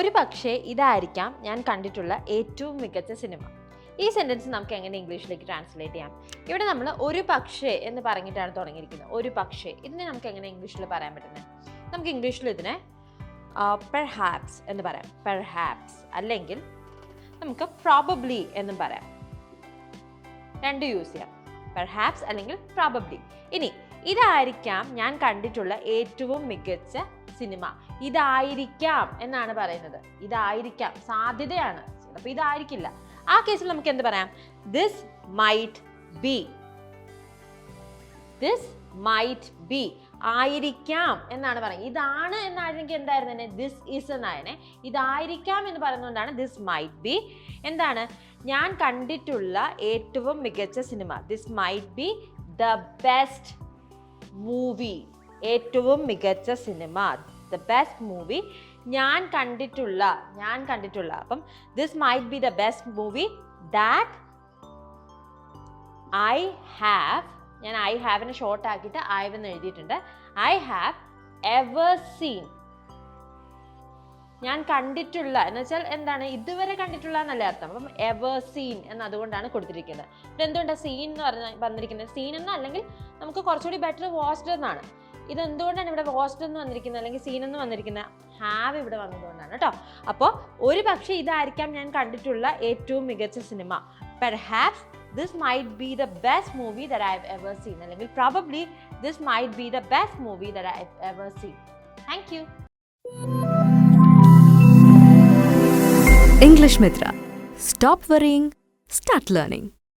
ഒരു പക്ഷേ ഇതായിരിക്കാം ഞാൻ കണ്ടിട്ടുള്ള ഏറ്റവും മികച്ച സിനിമ. ഈ സെൻറ്റൻസ് നമുക്ക് എങ്ങനെ ഇംഗ്ലീഷിലേക്ക് ട്രാൻസ്ലേറ്റ് ചെയ്യാം? ഇവിടെ നമ്മൾ ഒരു പക്ഷേ എന്ന് പറഞ്ഞിട്ടാണ് തുടങ്ങിയിരിക്കുന്നത്. ഒരു പക്ഷേ ഇതിനെ നമുക്ക് എങ്ങനെ ഇംഗ്ലീഷിൽ പറയാൻ പറ്റുന്നത്? നമുക്ക് ഇംഗ്ലീഷിൽ ഇതിനെ പെർഹാപ്സ് എന്ന് പറയാം. പെർഹാപ്സ് അല്ലെങ്കിൽ നമുക്ക് പ്രോബബ്ലി എന്നും പറയാം. രണ്ട് യൂസ് ചെയ്യാം, പെർഹാപ്സ് അല്ലെങ്കിൽ പ്രോബബ്ലി. ഇനി ഇതായിരിക്കാം ഞാൻ കണ്ടിട്ടുള്ള ഏറ്റവും മികച്ച സിനിമ. ഇതായിരിക്കാം എന്നാണ് പറയുന്നത്. ഇതായിരിക്കാം, സാധ്യതയാണ്. അപ്പോൾ ഇതായിരിക്കില്ല. ആ കേസിൽ നമുക്ക് എന്ത് പറയാം? This might be. This might be ആയിരിക്കാം എന്നാണ് പറയുന്നത്. ഇതാണ് എന്നായിരുന്നെങ്കിൽ എന്തായിരുന്നു? This is എന്നായനെ. ഇതായിരിക്കാം എന്ന് പറയുന്നതുകൊണ്ടാണ് ദിസ് മൈറ്റ് ബി. എന്താണ്? ഞാൻ കണ്ടിട്ടുള്ള ഏറ്റവും മികച്ച cinema. This might be the best movie. ഏറ്റവും മികച്ച സിനിമ, ദ ബെസ്റ്റ് മൂവി. ഞാൻ കണ്ടിട്ടുള്ള. അപ്പം this might be the best movie that I have. ഞാൻ ഐ ഹാവിനെ ഷോർട്ട് ആക്കിയിട്ട് ഐ എന്ന് എഴുതിയിട്ടുണ്ട്. I have ever seen. ഞാൻ കണ്ടിട്ടുള്ള എന്ന് വെച്ചാൽ എന്താണ്? ഇതുവരെ കണ്ടിട്ടുള്ള എന്നല്ലേ അർത്ഥം. അപ്പം എവർ സീൻ എന്ന് അതുകൊണ്ടാണ് കൊടുത്തിരിക്കുന്നത്. ഇവിടെ എന്തുകൊണ്ടാണ് സീൻ എന്ന് വന്നിരിക്കുന്നത്? സീൻ എന്നോ അല്ലെങ്കിൽ നമുക്ക് കുറച്ചുകൂടി ബെറ്റർ വാച്ച്ഡ് എന്നാണ്. ഇത് എന്തുകൊണ്ടാണ് ഇവിടെ വാച്ച്ഡ് എന്ന് വന്നിരിക്കുന്നത് അല്ലെങ്കിൽ സീൻ എന്ന് വന്നിരിക്കുന്നത്? ഹാവ് ഇവിടെ വന്നതുകൊണ്ടാണ് കേട്ടോ. അപ്പോൾ ഒരു പക്ഷേ ഇതായിരിക്കാം ഞാൻ കണ്ടിട്ടുള്ള ഏറ്റവും മികച്ച cinema. Perhaps this might be the best movie that I've ever seen. അല്ലെങ്കിൽ probably this might be the best movie that I've ever seen. Thank you. English Mithra. Stop worrying, start learning.